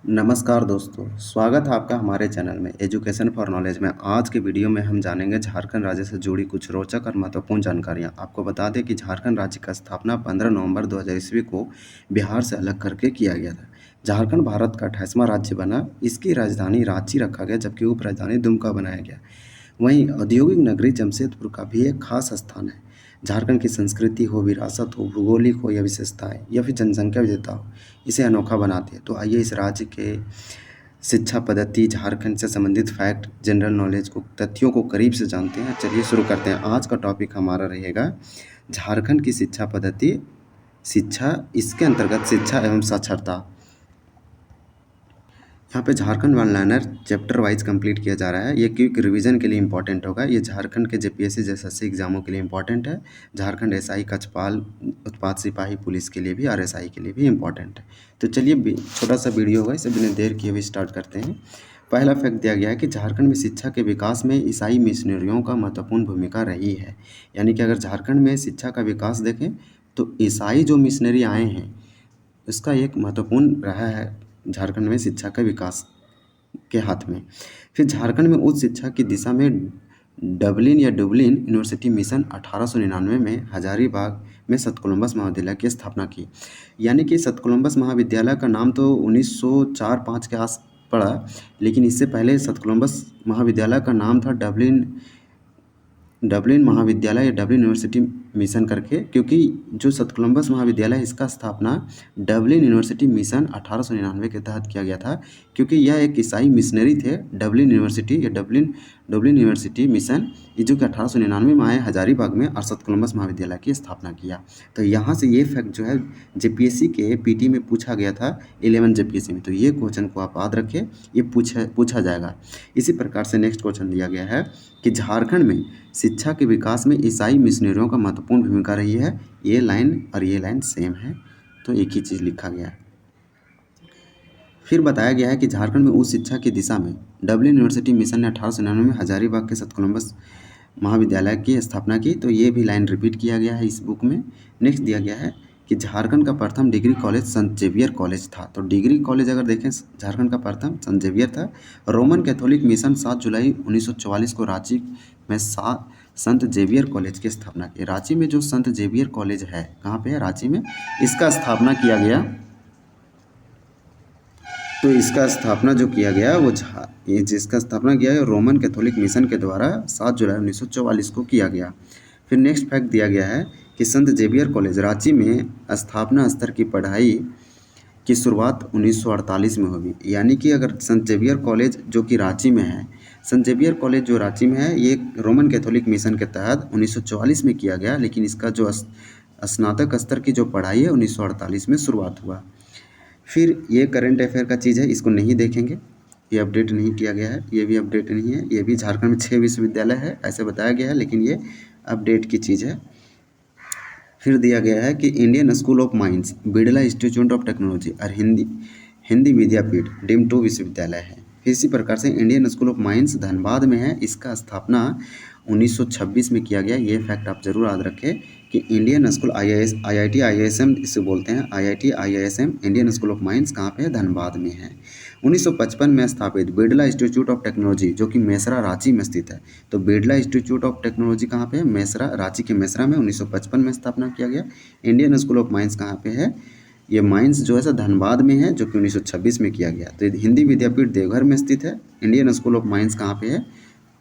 नमस्कार दोस्तों, स्वागत है आपका हमारे चैनल में एजुकेशन फॉर नॉलेज में। आज के वीडियो में हम जानेंगे झारखंड राज्य से जुड़ी कुछ रोचक और महत्वपूर्ण जानकारियां। आपको बता दें कि झारखंड राज्य का स्थापना 15 नवंबर 2000 ईस्वी को बिहार से अलग करके किया गया था। झारखंड भारत का 28वां राज्य बना। इसकी राजधानी रांची रखा गया, जबकि उप राजधानी दुमका बनाया गया। वहीं औद्योगिक नगरी जमशेदपुर का भी एक खास स्थान है। झारखंड की संस्कृति हो, विरासत हो, भूगोलिक हो या विशेषताएं या फिर जनसंख्या विविधता हो, इसे अनोखा बनाती है। तो आइए इस राज्य के शिक्षा पद्धति, झारखंड से संबंधित फैक्ट, जनरल नॉलेज को, तथ्यों को करीब से जानते हैं। चलिए शुरू करते हैं। आज का टॉपिक हमारा रहेगा झारखंड की शिक्षा पद्धति, शिक्षा, इसके अंतर्गत शिक्षा एवं साक्षरता। यहाँ पे Jharkhand one liner chapter wise complete किया जा रहा है। ये क्विक रिवीजन के लिए इंपॉर्टेंट होगा। ये झारखंड के जेपीएससी जैसे एग्जामों के लिए इंपॉर्टेंट है। झारखंड एसआई, कक्षपाल, उत्पाद सिपाही पुलिस के लिए भी, आरएसआई के लिए भी इंपॉर्टेंट है। तो चलिए छोटा सा वीडियो होगा, इसे बिना देर किए हुए स्टार्ट करते हैं। पहला फैक्ट दिया गया है कि झारखंड में शिक्षा के विकास में ईसाई मिशनरियों का महत्वपूर्ण भूमिका रही है। यानी कि अगर झारखंड में शिक्षा का विकास देखें तो ईसाई जो मिशनरी आए हैं, इसका एक महत्वपूर्ण रहा है झारखंड में शिक्षा का विकास के हाथ में। फिर झारखंड में उच्च शिक्षा की दिशा में डबलिन यूनिवर्सिटी मिशन 1899 में हजारीबाग में सत कोलंबस महाविद्यालय की स्थापना की। यानी कि सत कोलंबस महाविद्यालय का नाम तो 1904-5 के आस पड़ा, लेकिन इससे पहले सत कोलंबस महाविद्यालय का नाम था डबलिन महाविद्यालय या डबलिन यूनिवर्सिटी मिशन करके, क्योंकि जो सत कोलंबस महाविद्यालय है इसका स्थापना डबलिन यूनिवर्सिटी मिशन 1899 के तहत किया गया था, क्योंकि यह एक ईसाई मिशनरी थे। डबलिन यूनिवर्सिटी या डबलिन यूनिवर्सिटी मिशन ये जो कि 1899 में आए हजारीबाग में, और सत कोलंबस महाविद्यालय की स्थापना किया। तो यहाँ से ये फैक्ट जो है जेपीएससी के पीटी में पूछा गया था 11 जेपीएससी में, तो ये क्वेश्चन को आप याद रखें, ये पूछा जाएगा। इसी प्रकार से नेक्स्ट क्वेश्चन दिया गया है कि झारखंड में शिक्षा के विकास में ईसाई मिशनरियों का महत्वपूर्ण भूमिका रही है। ये लाइन और ये लाइन सेम है, तो एक ही चीज़ लिखा गया है। फिर बताया गया है कि झारखंड में उच्च शिक्षा की दिशा में डबलिन यूनिवर्सिटी मिशन ने 1899 में हजारीबाग के सत कोलंबस महाविद्यालय की स्थापना की। तो ये भी लाइन रिपीट किया गया है इस बुक में। नेक्स्ट दिया गया है कि झारखंड का प्रथम डिग्री कॉलेज संत जेवियर कॉलेज था। तो डिग्री कॉलेज अगर देखें, झारखंड का प्रथम संत जेवियर था। रोमन कैथोलिक मिशन 7 जुलाई 1944 को रांची में संत जेवियर कॉलेज की स्थापना की। रांची में जो संत जेवियर कॉलेज है, कहाँ पे है? रांची में। इसका स्थापना किया गया, तो इसका स्थापना जो किया गया वो ये जिसका स्थापना किया है रोमन कैथोलिक मिशन के द्वारा 7 जुलाई 1944 को किया गया। फिर नेक्स्ट फैक्ट दिया गया है कि संत जेवियर कॉलेज रांची में स्थापना स्तर की पढ़ाई की शुरुआत 1948 में होगी। यानी कि अगर संत जेवियर कॉलेज जो कि रांची में है, संत जेवियर कॉलेज जो रांची में है, ये रोमन कैथोलिक मिशन के तहत 1944 में किया गया, लेकिन इसका जो स्नातक स्तर की जो पढ़ाई है 1948 में शुरुआत हुआ। फिर ये करंट अफेयर का चीज़ है, इसको नहीं देखेंगे, ये अपडेट नहीं किया गया है, ये भी अपडेट नहीं है। ये भी झारखंड में 6 विश्वविद्यालय है ऐसे बताया गया है, लेकिन ये अपडेट की चीज़ है। फिर दिया गया है कि Indian school of mines, Birla institute of technology और हिंदी विद्यापीठ डीम्ड 2 विश्वविद्यालय है। फिर इसी प्रकार से Indian school of mines Dhanbad में है, इसका स्थापना 1926 में किया गया। ये फैक्ट आप जरूर याद रखें कि इंडियन स्कूल IIT IISM इसे बोलते हैं, IIT IISM Indian school of mines कहाँ पे है? धनबाद में है। 1955 में स्थापित बिड़ला इंस्टीट्यूट ऑफ टेक्नोलॉजी जो कि मेसरा रांची में स्थित है। तो बिड़ला इंस्टीट्यूट ऑफ टेक्नोलॉजी कहाँ पे है? मेसरा, रांची के मेसरा में 1955 में स्थापना किया गया। इंडियन स्कूल ऑफ माइंस कहाँ पे है? ये माइंस जो है सर धनबाद में है, जो कि 1926 में किया गया। तो हिंदी विद्यापीठ देवघर में स्थित है। इंडियन स्कूल ऑफ माइंस कहाँ पे है?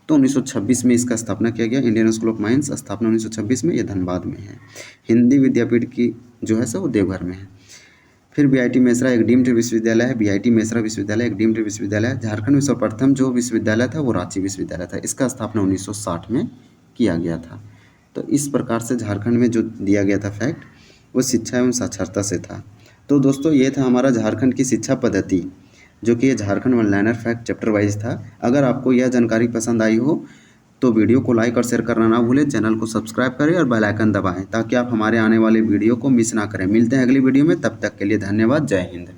तो 1926 में इसका स्थापना किया गया। इंडियन स्कूल ऑफ माइंस स्थापना 1926 में, ये धनबाद में है। हिंदी विद्यापीठ की जो है सर वो देवघर में है। फिर बीआईटी मेसरा एक डीम्ड विश्वविद्यालय है। बीआईटी मेसरा विश्वविद्यालय एक डीम्ड विश्वविद्यालय है। झारखंड में सर्वप्रथम जो विश्वविद्यालय था वो रांची विश्वविद्यालय था। इसका स्थापना 1960 में किया गया था। तो इस प्रकार से झारखंड में जो दिया गया था फैक्ट, वो शिक्षा एवं साक्षरता से था। तो दोस्तों ये था हमारा झारखंड की शिक्षा पद्धति, जो कि ये Jharkhand one liner fact chapter wise था। अगर आपको यह जानकारी पसंद आई हो तो वीडियो को लाइक और शेयर करना ना भूलें, चैनल को सब्सक्राइब करें और बेल आइकन दबाएं ताकि आप हमारे आने वाले वीडियो को मिस ना करें। मिलते हैं अगली वीडियो में, तब तक के लिए धन्यवाद। जय हिंद।